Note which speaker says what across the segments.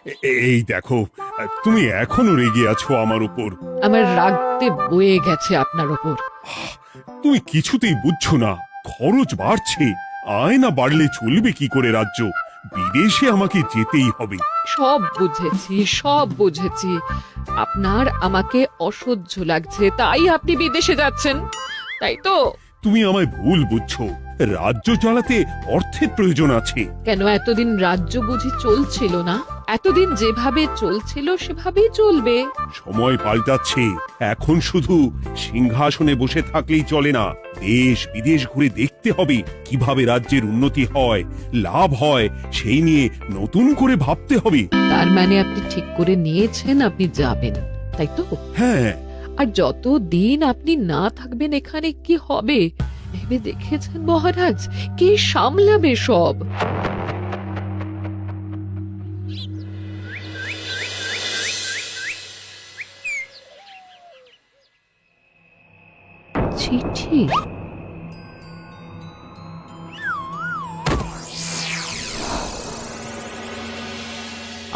Speaker 1: এই দেখো, তুমি এখনো রেগে আছো আমার উপর।
Speaker 2: আমার রাগতে বয়ে গেছে আপনার ওপর।
Speaker 1: তুমি কিছুতেই বুঝছো না, খরচ বাড়ছে। আয় না বাড়লে চলবে কি করে রাজ্য? বিদেশে আমাকে যেতেই হবে।
Speaker 2: সব বুঝেছি, সব বুঝেছি। আপনার আমাকে অসহ্য লাগছে, তাই আপনি বিদেশে যাচ্ছেন, তাই তো?
Speaker 1: তুমি আমায় ভুল বুঝছো। রাজ্য চালাতে অর্থের প্রয়োজন আছে।
Speaker 2: কেন এতদিন রাজ্য বুঝি চলছিল না? এতদিন যেভাবে চলছিল সেভাবেই চলবে।
Speaker 1: সময় পাল্টাচ্ছে। এখন শুধু সিংহাসনে বসে থাকলেই চলে না। দেশ বিদেশ ঘুরে দেখতে হবে কিভাবে রাজ্যের উন্নতি হয়, লাভ হয়, সেই নিয়ে নতুন করে ভাবতে হবে।
Speaker 2: তার মানে আপনি ঠিক করে নিয়েছেন আপনি যাবেন, তাই তো?
Speaker 1: হ্যাঁ।
Speaker 2: আর যতদিন আপনি না থাকবেন এখানে কি হবে ভেবে দেখেছেন মহারাজ? কে সামলাবে সব? চিঠি?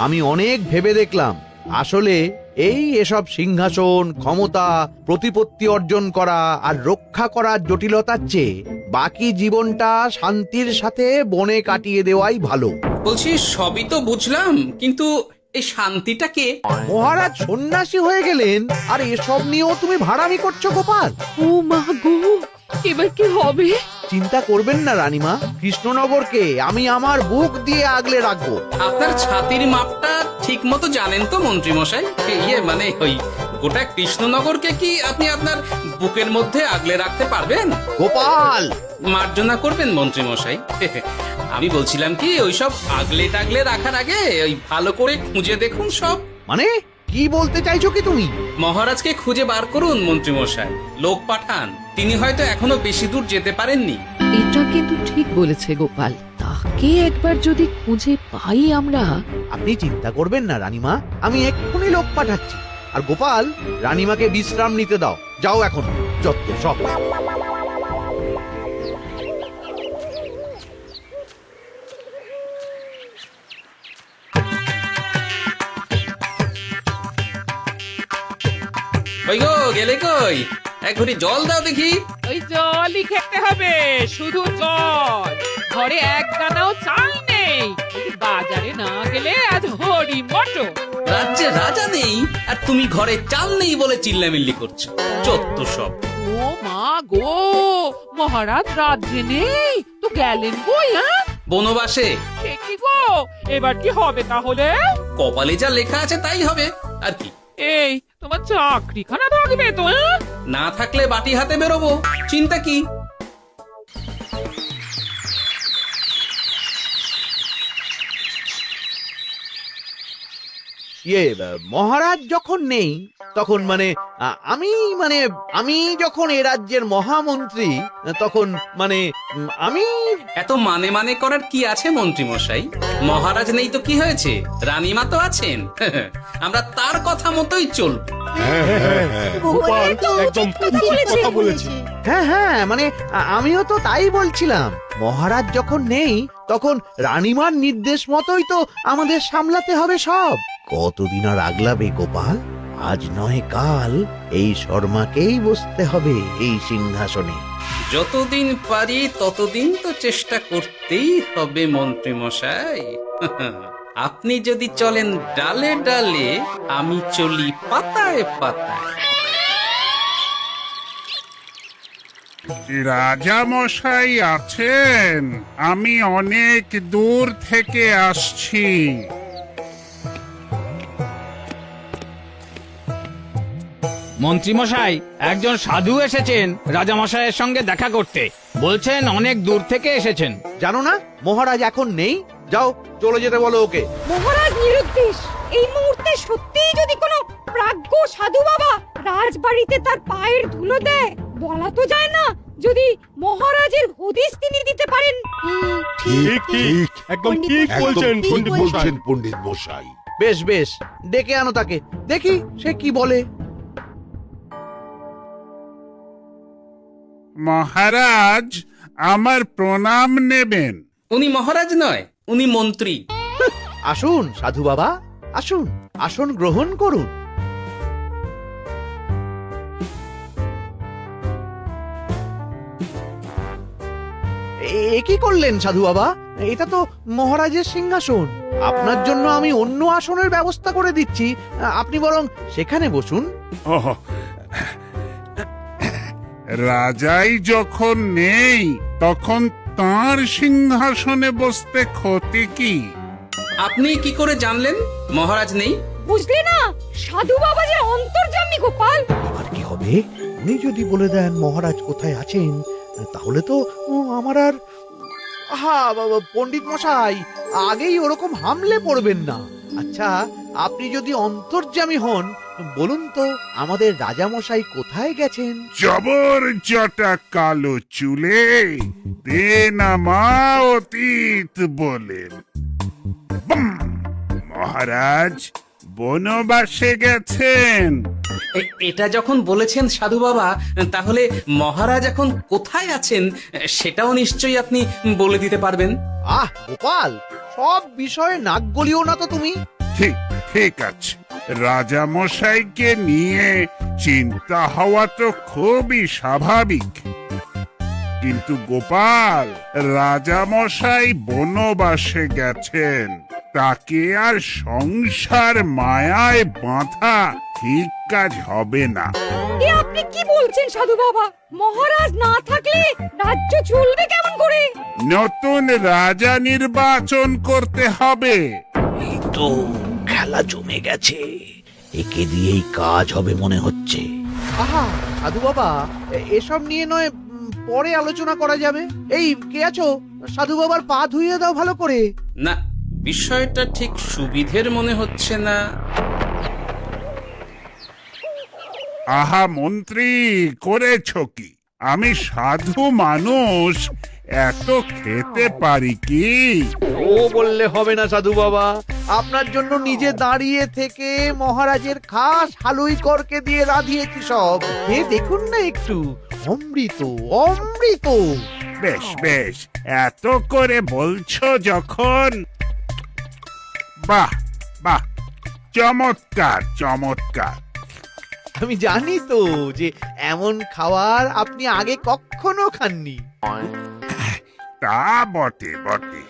Speaker 3: আমি অনেক ভেবে দেখলাম, আসলে এসব সিংহাসন, ক্ষমতা, প্রতিপত্তি অর্জন করা আর রক্ষা করার জটিলতার চেয়ে বাকি জীবনটা শান্তির সাথে বনে কাটিয়ে দেওয়াই ভালো।
Speaker 4: বলছি সবই তো বুঝলাম, কিন্তু এই শান্তিটা কে?
Speaker 3: মহারাজ সন্ন্যাসী হয়ে গেলেন আর এসব নিয়েও তুমি ভাড়ামি করছো গোপাল?
Speaker 2: ও মা গো, এবার কি হবে?
Speaker 3: চিন্তা করবেন না রানীমা, কৃষ্ণনগরকে আমি আমার বুক দিয়ে আগলে রাখবো।
Speaker 4: আপনার ছাতির মাপটা ঠিক মতো জানেন তো মন্ত্রী মশাই? মানে ওই গোটা কৃষ্ণনগরকে কি আপনি আপনার বুকের মধ্যে আগলে রাখতে পারবেন?
Speaker 3: গোপাল!
Speaker 4: মার্জনা করবেন মন্ত্রী মশাই। আমি বলছিলাম কি, ওইসব আগলে টাগলে রাখার আগে ওই ভালো করে খুঁজে দেখুন সব।
Speaker 3: মানে কি বলতে চাইছো কি তুমি?
Speaker 4: মহারাজকে খুঁজে বার করুন মন্ত্রী মশাই, লোক পাঠান। তিনি হয়তো এখনো বেশি দূর যেতে পারেননি।
Speaker 2: এটা কিন্তু ঠিক বলেছে গোপাল, তাকে একবার যদি খুঁজে পাই আমরা।
Speaker 3: আপনি চিন্তা করবেন না রানীমা, আমি এক্ষুনি লোক পাঠাচ্ছি। আর গোপাল, রানীমাকে বিশ্রাম নিতে দাও। যাও এখন, যত সব।
Speaker 4: ওই গো, গেলে কই? এক ঘটি জল দাও দেখি।
Speaker 5: ওই জলই খেতে হবে, শুধু জল। ঘরে এক দানাও চাল নেই। এই বাজারে না গেলে আজ হরি মটর।
Speaker 4: রাজ্যে রাজা নেই আর তুমি ঘরে চাল নেই বলে চিল্লামিল্লি করছো, চত্ব সব।
Speaker 5: ও মা গো, মহারাজ রাজ্যে নেই তো গেলেন কই? হ্যাঁ,
Speaker 4: বনবাসে।
Speaker 5: সে কি গো, এবার কি হবে তাহলে?
Speaker 4: কপালে যা লেখা আছে তাই হবে, আর কি।
Speaker 5: এই তোমার চাকরিখানা থাকবে তো? হ্যাঁ,
Speaker 4: না থাকলে বাটি হাতে বেরোবো, চিন্তা কি?
Speaker 3: মহারাজ যখন নেই তখন আমি যখন এ রাজ্যের মহামন্ত্রী, তখন আমি
Speaker 4: এত মানে মানে করার কি আছে মন্ত্রী মশাই? মহারাজ নেই তো কি হয়েছে, রানীমা তো আছেন। আমরা তার কথা মতোই চলব।
Speaker 1: গোপাল একদম উচিত কথা বলেছে।
Speaker 3: হ্যাঁ, আমিও তো তাই বলছিলাম। মহারাজ যখন নেই তখন রানীমার নির্দেশ মতোই তো আমাদের সামলাতে হবে সব। কতদিন আর আগলাবে গোপাল? আজ নয় কাল এই শর্মাকেই বসতে হবে এই সিংহাসনে।
Speaker 4: যতদিন পারি ততদিন তো চেষ্টা করতেই হবে মন্ত্রী মশাই। আপনি যদি চলেন ডালে ডালে, আমি চলি পাতায় পাতায়।
Speaker 6: রাজা মশাই আছেন? আমি অনেক দূর থেকে আসছি।
Speaker 7: মন্ত্রীমশাই, একজন সাধু এসেছেন রাজামশাইয়ের সঙ্গে দেখা করতে। বলছেন অনেক দূর থেকে এসেছেন।
Speaker 3: জানো না মহারাজ এখন নেই? যাও, চলে যেতে বলো ওকে।
Speaker 8: মহারাজ নিরুদ্দেশ। এই মুহূর্তে সত্যিই যদি কোনো প্রাজ্ঞ সাধু বাবা রাজবাড়িতে তার পায়ের ধুলো দেয়, বলা তো যায় না যদি মহারাজের হদিস তিনি দিতে পারেন।
Speaker 1: ঠিক ঠিক, একদম ঠিক বলছেন
Speaker 6: পণ্ডিত মশাই।
Speaker 3: বেশ বেশ, ডেকে আনো তাকে, দেখি সে কি বলে।
Speaker 6: মহারাজ, আমার প্রণাম নেবেন।
Speaker 4: উনি মহারাজ নয়, উনি মন্ত্রী।
Speaker 3: আসুন সাধু বাবা, আসুন আসন গ্রহণ করুন। এ কি করলেন সাধু বাবা? এটা তো মহারাজের সিংহাসন। আপনার জন্য আমি অন্য আসনের ব্যবস্থা করে দিচ্ছি, আপনি বরং সেখানে বসুন।
Speaker 6: ওহ, রাজাই যখন নেই তখন তার সিংহাসনে বসতে ক্ষতি কি?
Speaker 4: আপনি কি করে জানলেন মহারাজ নেই?
Speaker 8: বুঝলে না, সাধু বাবা যে অন্তর্যামী গোপাল।
Speaker 3: এবার কি হবে? উনি যদি বলে দেন মহারাজ কোথায় আছেন, তাহলে তো আমার আর বাবা পণ্ডিত মশাই, আগেই ওরকম হামলে পড়বেন না। আচ্ছা, আপনি যদি অন্তর্যামী হন, বলুন তো আমাদের রাজা মশাই কোথায় গেছেন?
Speaker 6: জবর জটা কালো চুলে দে না মা অতীত বলেন। বুম! মহারাজ বনবাসে গেছেন।
Speaker 4: এটা যখন বলেছেন সাধু বাবা, তাহলে মহারাজ এখন কোথায় আছেন সেটাও নিশ্চয়ই আপনি বলে দিতে পারবেন।
Speaker 3: গোপাল, সব বিষয়ে নাক গলিও না তো তুমি।
Speaker 6: ঠিক ঠিক আছে, রাজা মশাইকে নিয়ে চিন্তা হওয়া তো খুবই স্বাভাবিক, কিন্তু গোপাল, রাজা মশাই বনবাসে গেছেন, তাকে আর সংসার মায়ায় বাঁধা ঠিক কাজ হবে না।
Speaker 8: এ আপনি কি বলছেন সাধু বাবা? মহারাজ না থাকলে রাজ্য চলবে কেমন করে?
Speaker 6: নতুন রাজা নির্বাচন করতে হবে।
Speaker 3: এই তো খেলা জমে গেছে, একে দিয়েই কাজ হবে মনে হচ্ছে। সাধু বাবা, এসব নিয়ে নয় পরে আলোচনা করা যাবে। এই কে আছো? সাধু বাবার পা ধুইয়ে দাও ভালো করে।
Speaker 4: না, বিষয়টা ঠিক সুবিধের মনে হচ্ছে না।
Speaker 6: আহা মন্ত্রী, করেছ কি? আমি সাধু মানুষ, এত খেতে পারি কি?
Speaker 3: ও বললে হবে না সাধু বাবা, আপনার জন্য নিজে দাঁড়িয়ে থেকে মহারাজের খাস হালুই করকে দিয়ে রাঁধিয়েছি সব। দেখুন না একটু, অমৃত অমৃত।
Speaker 6: বেশ বেশ, এত করে বলছো যখন, বাহ বাহ, চমৎকার চমৎকার।
Speaker 3: আমি জানি তো যে এমন খাবার আপনি আগে কখনো খাননি।
Speaker 6: তা বটে বটে,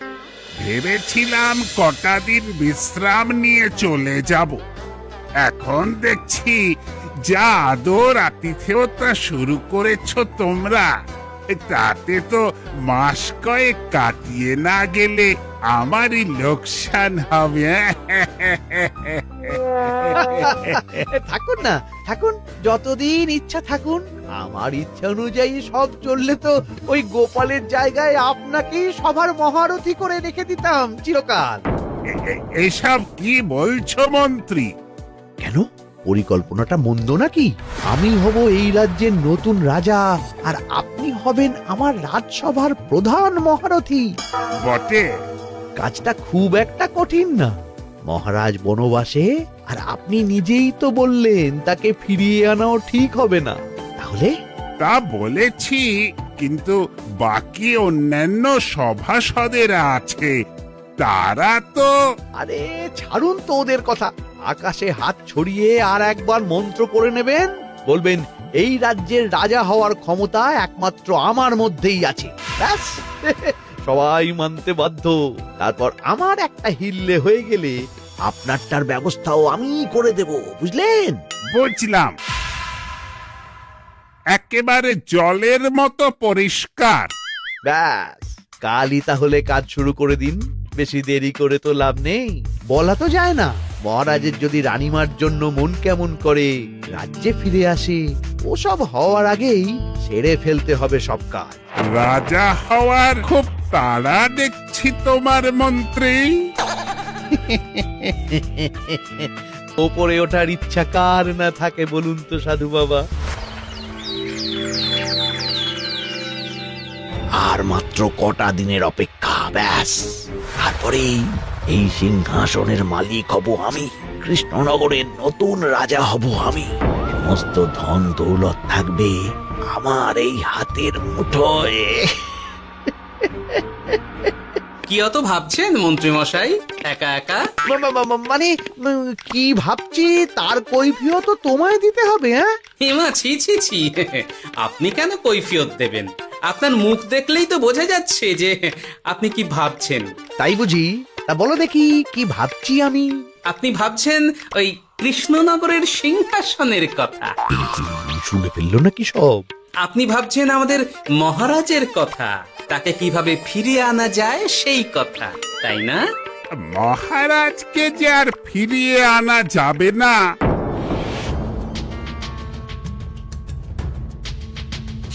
Speaker 6: ভেবেছিলাম কটা দিন বিশ্রাম নিয়ে চলে যাব। এখন দেখছি যা আদর আতিথেয়তা শুরু করেছো তোমরা, তাতে তো মাস কয়েক কাটিয়ে না গেলে আমারই লোকসান হবে।
Speaker 3: থাকুন না, থাকুন, যতদিন ইচ্ছা থাকুন। আমার ইচ্ছা অনুযায়ী সব চললে তো ওই গোপালের জায়গায় আপনাকেই সবার মহারথী করে রেখে দিতাম চিরকাল।
Speaker 6: এসব কি বলছো মন্ত্রী?
Speaker 3: কেন, পরিকল্পনাটা মন্দ নাকি? আমি হব এই রাজ্যের নতুন রাজা, আর আপনি হবেন আমার রাজসভার প্রধান মহারথী।
Speaker 6: বটে,
Speaker 3: কাজটা খুব একটা কঠিন না। মহারাজ বনবাসে, আর আপনি নিজেই তো বললেন তাকে ফিরিয়ে আনাও ঠিক হবে না। তাহলে
Speaker 6: তা বলেছি, কিন্তু বাকি অন্যান্য সভাসদেরা আছে, তারা তো।
Speaker 3: আরে ছাড়ুন তো ওদের কথা। আকাশে হাত ছড়িয়ে আর একবার মন্ত্র পড়ে নেবেন, বলবেন এই রাজ্যের রাজা হওয়ার ক্ষমতা একমাত্র আমার মধ্যেই আছে। ব্যাস, সবাই মানতে বাধ্য। তারপর আমার একটা হিল্লে হয়ে গেলে আপনারটার ব্যবস্থাও আমি করে দেব, বুঝলেন?
Speaker 6: বুঝলাম, একেবারে জলের মতো পরিষ্কার।
Speaker 3: ব্যাস, কালই তাহলে কাজ শুরু করে দিন। বেশি দেরি করে তো লাভ নেই। বলা তো যায় না, মহারাজের যদি রানীমার জন্য মন কেমন করে, রাজ্যে ফিরে আসে, ওসব হওয়ার আগেই সেরে ফেলতে হবে সব কাজ।
Speaker 6: রাজা হওয়ার খুব তাড়া দেখছি তোমার মন্ত্রী।
Speaker 3: ওপরে ওঠার ইচ্ছা কার না থাকে বলুন তো সাধু বাবা? আর মাত্র কটা দিনের অপেক্ষা, ব্যাস, তারপরেই এই সিংহাসনের মালিক হব আমি। কৃষ্ণনগরের নতুন রাজা হব আমি। সমস্ত ধন দৌলত থাকবে আমার এই হাতের মুঠোয়।
Speaker 4: কি অত ভাবছেন মন্ত্রী মশাই? একা একা?
Speaker 3: মানে কি ভাবছি তার কৈফিয়ত তো তোমায় দিতে হবে, হ্যাঁ?
Speaker 4: হিমা, ছি ছি ছি, আপনি কেন কৈফিয়ত দেবেন? আপনার মুখ দেখলেই তো বোঝা যাচ্ছে যে আপনি কি ভাবছেন।
Speaker 3: তাই বুঝি? তা বলো দেখি কি ভাবছি আমি।
Speaker 4: আপনি ভাবছেন ওই কৃষ্ণনগরের সিংহাসনের কথা।
Speaker 3: শুনে ফেললো নাকি সব?
Speaker 4: আপনি ভাবছেন আমাদের মহারাজের কথা, তাকে কিভাবে ফিরিয়ে আনা যায় সেই কথা, তাই না?
Speaker 6: মহারাজকে যে আর ফিরিয়ে আনা যাবে না,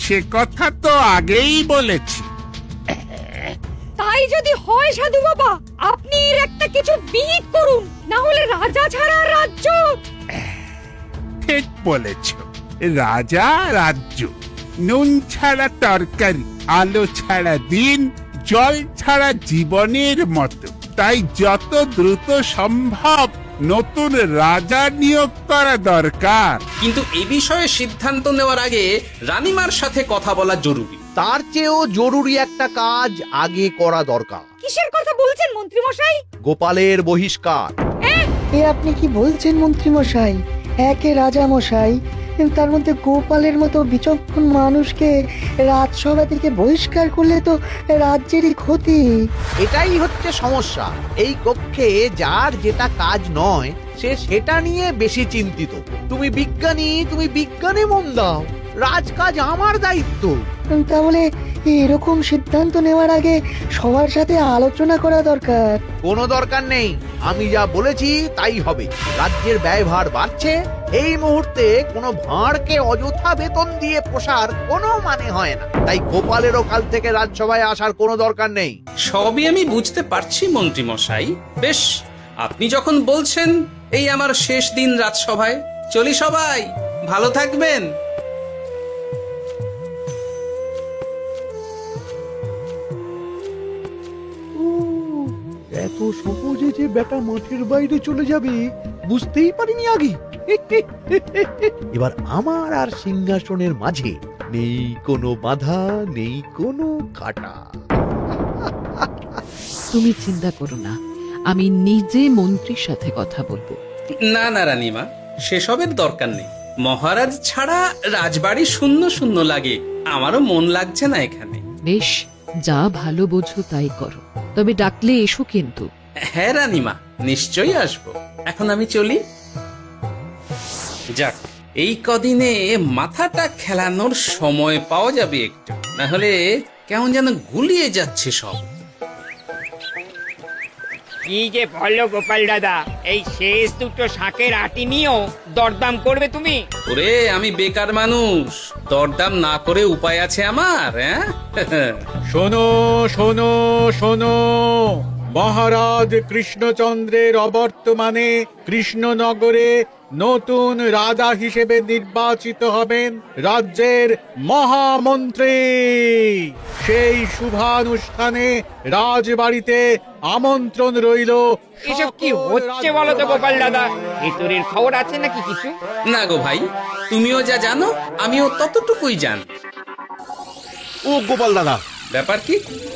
Speaker 6: সে কথা তো আগেই বলেছি।
Speaker 8: তাই যদি হয় সাধু বাবা, আপনি এর একটা কিছু বিহিত করুন, না হলে রাজা ছাড়া রাজ্য।
Speaker 6: ঠিক বলেছ, রাজা রাজ্য, নুন ছাড়া তরকারি, আলো ছাড়া দিন, জল ছাড়া জীবনের মতো। তাই যত দ্রুত সম্ভব নতুন রাজা নিয়োগ করা দরকার।
Speaker 4: কিন্তু এ বিষয়ে সিদ্ধান্ত নেওয়ার আগে রানীমার সাথে কথা বলা জরুরি।
Speaker 3: তার চেয়েও জরুরি একটা কাজ আগে করা দরকার।
Speaker 8: কিসের কথা বলছেন মন্ত্রী মশাই?
Speaker 3: গোপালের বহিষ্কার।
Speaker 9: এ আপনি কি বলছেন মন্ত্রী মশাই? একে রাজা মশাই, তার মধ্যে গোপালের মতো বিচক্ষণ মানুষকে রাজসভা থেকে বহিষ্কার করলে তো রাজ্যেরই ক্ষতি।
Speaker 3: এটাই হচ্ছে সমস্যা। এই কক্ষে যার যেটা কাজ নয় সে সেটা নিয়ে বেশি চিন্তিত। তুমি বিজ্ঞানে মন দাও, রাজকাজ আমার দায়িত্ব।
Speaker 9: তাহলে এরকম সিদ্ধান্ত নেওয়ার আগে সবার সাথে আলোচনা করা দরকার।
Speaker 3: কোনো দরকার নেই, আমি যা বলেছি তাই হবে। রাজ্যের ব্যয়ভার বাড়ছে, এই মুহূর্তে কোনো ভাঁড়কে অযথা বেতন দিয়ে পোষার কোনো মানে হয় না। তাই গোপালেরও কাল থেকে রাজসভায় আসার কোনো দরকার নেই।
Speaker 4: সবই আমি বুঝতে পারছি মন্ত্রী মশাই। বেশ, আপনি যখন বলছেন, এই আমার শেষ দিন রাজসভায়, চলি সবাই, ভালো থাকবেন।
Speaker 3: এত সহজে যে বেটা মাঠের বাইরে চলে যাবে বুঝতেই পারিনি আগে। এবার আমার আর সিংহাসনের মাঝে নেই কোনো বাধা, নেই কোনো কাটা।
Speaker 2: তুমি চিন্তা করো না, আমি নিজে মন্ত্রীর সাথে কথা বলবো।
Speaker 4: না না রানীমা, সেসবের দরকার নেই। মহারাজ ছাড়া রাজবাড়ি শূন্য শূন্য লাগে, আমারও মন লাগছে না এখানে।
Speaker 2: বেশ, যা ভালো বোঝো তাই করো, তবে ডাকলে এসো কিন্তু।
Speaker 4: হ্যাঁ রানীমা, নিশ্চয়ই আসবো। এখন আমি চলি। যাক, এই কদিনে মাথাটা খেলানোর সময় পাওয়া যাবে একটু, না হলে কেমন যেন গুলিয়ে যাচ্ছে সব।
Speaker 7: কি যে বলো গোপাল দাদা, এই শেষ দুটো শাকের আটি নিয়েও দরদাম করবে তুমি?
Speaker 4: ওরে, আমি বেকার মানুষ, দরদাম না করে উপায় আছে আমার? হ্যাঁ
Speaker 10: শোনো শোনো শোনো, মহারাজ কৃষ্ণচন্দ্রের অবর্তমানে কৃষ্ণনগরে নতুন রাজা হিসেবে নির্বাচিত হবেন রাজ্যের মহামন্ত্রী। সেই শুভানুষ্ঠানে রাজবাড়িতে আমন্ত্রণ রইল।
Speaker 7: এসব কি হচ্ছে বলো তো গোপাল দাদা? ভেতরের খবর আছে নাকি কিছু?
Speaker 4: না গো ভাই, তুমিও যা জানো আমিও ততটুকুই জানি।
Speaker 11: ও গোপাল দাদা,
Speaker 4: ব্যাপার কি?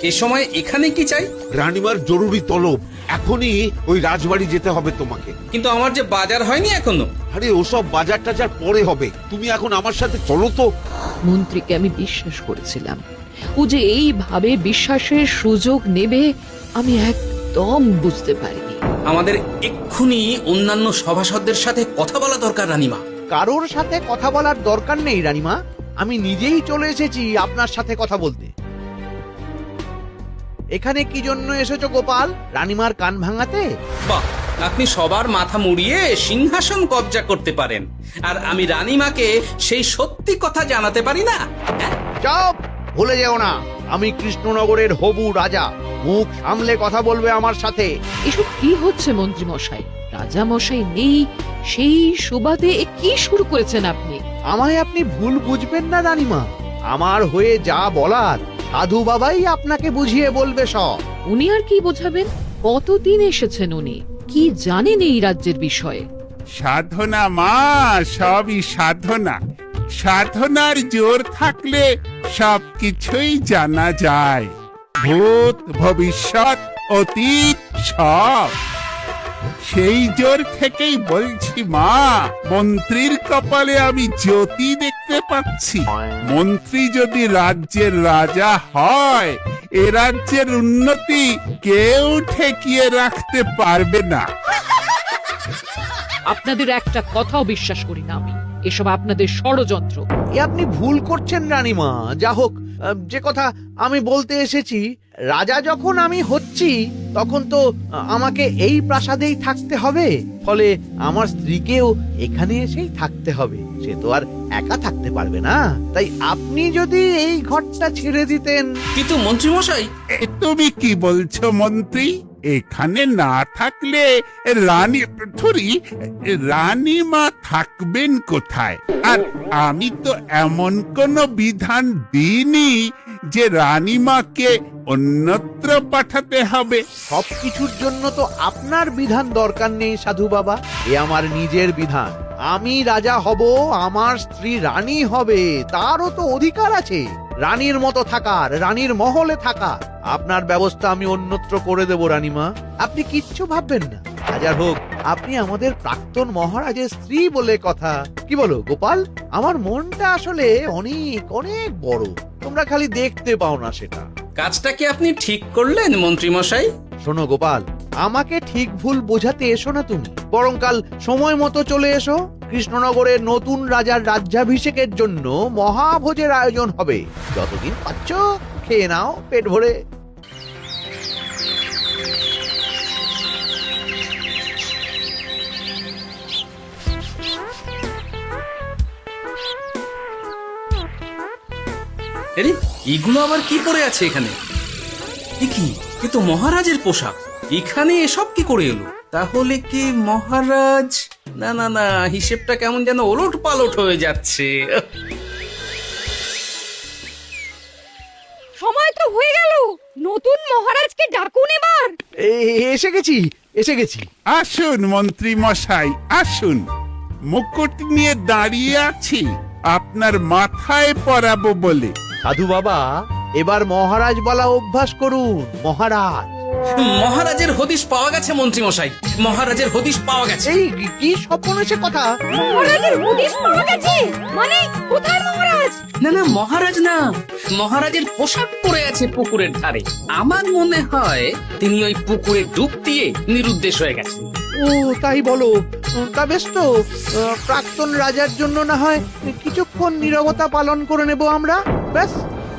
Speaker 4: এ সময় এখানে কি চাই?
Speaker 11: রানীমার জরুরি তলব, এখনই ওই রাজবাড়ি যেতে হবে তোমাকে।
Speaker 4: কিন্তু আমার যে বাজার হয়নি এখনো।
Speaker 11: আরে ওসব বাজার টাজার পরে হবে, তুমি এখন আমার সাথে চলো তো।
Speaker 2: মন্ত্রীকে আমি বিশ্বাস করেছিলাম, ও যে এইভাবে বিশ্বাসের সুযোগ নেবে আমি একদম বুঝতে পারিনি।
Speaker 4: আমাদের এক্ষুনি অন্যান্য সভাসদদের সাথে কথা বলা দরকার রানীমা।
Speaker 3: কারোর সাথে কথা বলার দরকার নেই রানীমা, আমি নিজেই চলে এসেছি আপনার সাথে কথা বলতে। এখানে কি জন্য এসেছো গোপাল? রানীমার কান ভাঙাতে?
Speaker 4: বাহ, আপনি সবার মাথা মুড়িয়ে সিংহাসন কবজা করতে পারেন, আর আমি রানীমাকে সেই সত্যি কথা জানাতে পারি না?
Speaker 3: চুপ! ভুলে যেও না, আমি কৃষ্ণনগরের হবু রাজা। মুখ সামলে কথা বলবে আমার সাথে।
Speaker 2: এসব কি হচ্ছে মন্ত্রী মশাই? রাজা মশাই নেই, সেই সুবাদে এ কি শুরু করেছেন আপনি?
Speaker 3: আমায় আপনি ভুল বুঝবেন না রানীমা, আমার হয়ে যা বলার সাধু বাবাই আপনাকে বুঝিয়ে বলবে সব।
Speaker 2: উনি আর কি বোঝাবেন? কতদিন এসেছেন উনি, কি জানেন এই রাজ্যের বিষয়ে?
Speaker 6: সাধনা মা, সবই সাধনা। সাধনার জোর থাকলে সবকিছুই জানা যায়। ভূত, ভবিষ্যৎ, অতীত, সব। সেই জোর থেকেই বলছি মা, মন্ত্রীর কপালে আমি জ্যোতি দেখতে পাচ্ছি। মন্ত্রী যদি রাজ্যের রাজা হয়, এ রাজ্যের উন্নতি কেউ ঠেকিয়ে রাখতে পারবে না।
Speaker 2: আপনাদের একটা কথাও বিশ্বাস করি না আমি, এসব আপনাদের ষড়যন্ত্র।
Speaker 3: এ আপনি ভুল করছেন রানীমা। যা হোক, যে কথা আমি বলতে এসেছি, রাজা যখন আমি হচ্ছি তখন তো আমাকে এই প্রাসাদেই থাকতে হবে, ফলে আমার স্ত্রীকেও এখানে এসেই থাকতে হবে। সে তো আর একা থাকতে পারবে না। তাই আপনি যদি এই ঘরটা ছেড়ে দিতেন।
Speaker 4: কিন্তু মন্ত্রীমশাই,
Speaker 6: তুমি কি বলছো মন্ত্রী? এখানে না থাকলে রানীমা থাকবেন কোথায়? আর আমি তো এমন কোন বিধান দিইনি যে রানীমাকে অন্যত্র পাঠাতে হবে।
Speaker 3: সবকিছুর জন্য তো আপনার বিধান দরকার নেই সাধু বাবা, এ আমার নিজের বিধান। আমি রাজা হব, আমার স্ত্রী রানী হবে, তারও তো অধিকার আছে রানীর মতো থাকার, রানীর মহলে থাকার। আপনার ব্যবস্থা আমি অন্যত্র করে দেব রানীমা, আপনি কিচ্ছু ভাববেন না। হাজার হোক, আপনি আমাদের প্রাক্তন মহারাজের স্ত্রী বলে কথা। কি বলো গোপাল? আমার মনটা আসলে অনেক অনেক বড়, তোমরা খালি দেখতে পাও না সেটা।
Speaker 4: কাজটা কি আপনি ঠিক করলেন মন্ত্রীমশাই?
Speaker 3: শোনো গোপাল, আমাকে ঠিক ভুল বোঝাতে এসো না তুমি, বরং কাল সময় মতো চলে এসো। কৃষ্ণনগরের নতুন রাজার রাজ্যাভিষেকের জন্য মহাভোজের আয়োজন হবে। যতদিন পাচ্ছ খেয়ে নাও পেট ভরে।
Speaker 4: আরে, এগুলো আবার কি পরে আছে এখানে? এ কি? এ তো মহারাজের পোশাক। এখানে এসব কি করে এলো? তাহলে কি মহারাজ? না না না, হিসেবটা কেমন যেন ওলট পালট হয়ে যাচ্ছে।
Speaker 8: সময় তো হয়ে গেল, নতুন মহারাজকে ডাকুন এবার।
Speaker 3: এসে গেছি, এসে গেছি।
Speaker 6: আসুন মন্ত্রী মশাই, আসুন। মুকুট নিয়ে দাঁড়িয়ে আছি আপনার মাথায় পরাবো বলে।
Speaker 3: সাধু বাবা, এবার মহারাজ বলা অভ্যাস করুন। মহারাজ।
Speaker 4: মহারাজের হদিশ পাওয়া গেছে মন্ত্রীমশাই, মহারাজের হদিশ পাওয়া গেছে।
Speaker 3: এই কি স্বপ্নের কথা?
Speaker 8: মহারাজের হদিশ পাওয়া গেছে মানে কোথায় মহারাজ?
Speaker 4: না না, মহারাজ না, মহারাজের পোশাক পরে আছে পুকুরের ধারে। আমার মনে হয় তিনি ওই পুকুরে ডুব দিয়ে নিরুদ্দেশ হয়ে গেছেন।
Speaker 3: ও তাই বলো? তা বেশ তো, প্রাক্তন রাজার জন্য না হয় কিছুক্ষণ নীরবতা পালন করে নেব আমরা, ব্যাস।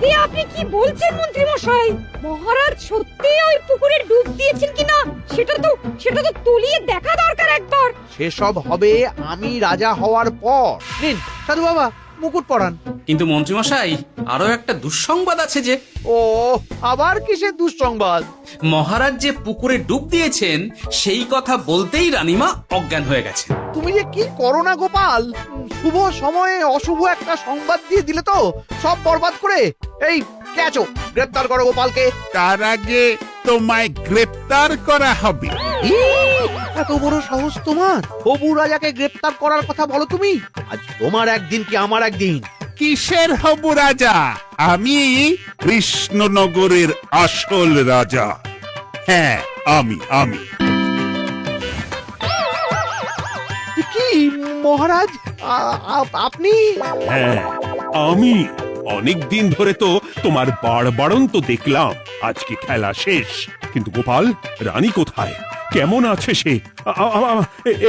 Speaker 8: এ আপনি কি বলছেন মন্ত্রী মশাই? মহারাজ সত্যি ওই পুকুরে ডুব দিয়েছেন কিনা সেটা তো তলিয়ে দেখা দরকার একবার।
Speaker 3: সেসব হবে আমি রাজা হওয়ার পর। নিন সাধু বাবা, মুকুট পরান।
Speaker 4: কিন্তু মন্ত্রীমশাই, আরো একটা দুঃসংবাদ আছে যে।
Speaker 3: ও, আবার কিসের দুঃসংবাদ?
Speaker 4: মহারাজ যে পুকুরে ডুব দিয়েছেন সেই কথা বলতেই রানীমা অজ্ঞান হয়ে গেছে।
Speaker 3: তুমি যে কি করো না গোপাল, শুভ সময়ে অশুভ একটা সংবাদ দিয়ে দিলে তো সব বরবাদ করে। এই কে আছো? গ্রেপ্তার করো গোপালকে।
Speaker 6: তার আগে তোমায় গ্রেপ্তার করা হবে।
Speaker 3: এত বড় সাহস তোমার? হবু রাজাকে গ্রেপ্তার করার কথা বলো তুমি? আজ তোমার একদিন কি আমার একদিন?
Speaker 6: কিসের হবু রাজা? আমি কৃষ্ণনগরের আসল রাজা। হ্যাঁ, আমি।
Speaker 3: কি মহারাজ, আপনি?
Speaker 1: হ্যাঁ, আমি। অনেক দিন ধরে তো তোমার বাড়বাড়ন্ত দেখলাম, আজকে খেলা শেষ। কিন্তু গোপাল, রানী কোথায়? কেমন আছে সে?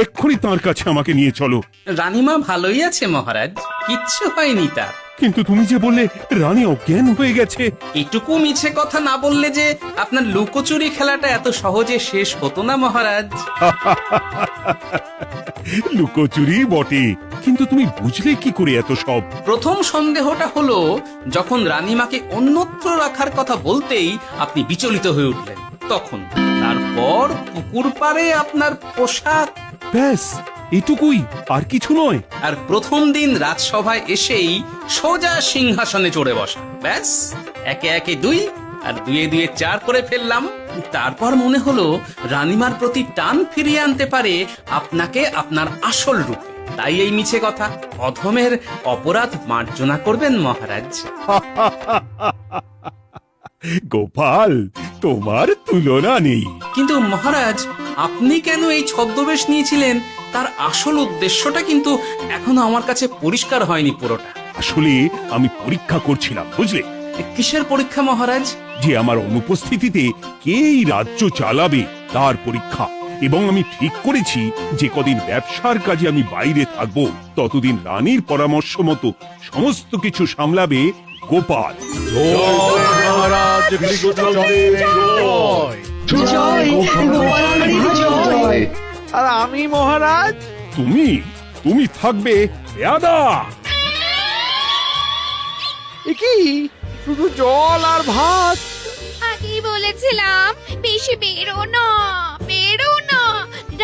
Speaker 1: এক্ষুনি তার কাছে আমাকে নিয়ে চলো।
Speaker 4: রানীমা ভালোই আছে মহারাজ, কিচ্ছু হয়নি তার।
Speaker 1: কিন্তু তুমি যে বললে রানী অজ্ঞান হয়ে গেছে।
Speaker 4: এটুকু মিছে কথা না বললে যে আপনার লুকোচুরি খেলাটা এত সহজে শেষ হতো না মহারাজ।
Speaker 1: লুকোচুরি বটে, কিন্তু তুমি বুঝলে কি করে এত সব?
Speaker 4: প্রথম সন্দেহটা হলো যখন রানীমাকে অন্যত্র রাখার কথা বলতেই আপনি বিচলিত হয়ে উঠলেন, তখন। তারপর পুকুর পাড়ে আপনার পোশাক।
Speaker 1: ব্যাস এটুকুই, আর কিছু নয়।
Speaker 4: আর প্রথম দিন রাজসভায় এসেই সোজা সিংহাসনে চড়ে বসা। ব্যাস, একে একে 2 আর 2 এ 2 4 করে ফেললাম। তারপর মনে হলো রানীমার প্রতি টান ফিরিয়ে আনতে পারে আপনাকে আপনার আসল রূপে। তাই এই মিছে কথা। অধমের অপরাধ মার্জনা করবেন মহারাজ।
Speaker 1: গোপাল, তোমার তুলনা নেই।
Speaker 4: কিন্তু মহারাজ, আপনি কেন এই ছদ্মবেশ নিয়েছিলেন তার আসল উদ্দেশ্যটা কিন্তু এখনো আমার কাছে পরিষ্কার হয়নি পুরোটা।
Speaker 1: আসলে আমি পরীক্ষা করছিলাম, বুঝলে,
Speaker 4: কিসের পরীক্ষা মহারাজ?
Speaker 1: যে আমার অনুপস্থিতিতে কেই রাজ্য চালাবে তার পরীক্ষা। এবং আমি ঠিক করেছি যে কদিন ব্যবসার কাজে আমি বাইরে থাকবো ততদিন রানীর পরামর্শ মতো সমস্ত কিছু সামলাবে গোপাল।
Speaker 10: মহারাজ কৃষ্ণচন্দ্রের জয়।
Speaker 3: আর আমি মহারাজ?
Speaker 1: তুমি থাকবে পেয়াদা।
Speaker 3: এ কি শুধু জল আর ভাত?
Speaker 8: আগেই বলেছিলাম বেশি বেরো না, বেরো না,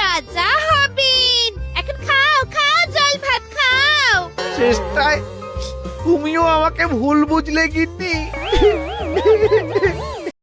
Speaker 8: রাজা হবেন। এখন খাও খাও, জল ভাত খাও।
Speaker 3: চেষ্টায় তুমিও আমাকে ভুল বুঝলে গিন্নি।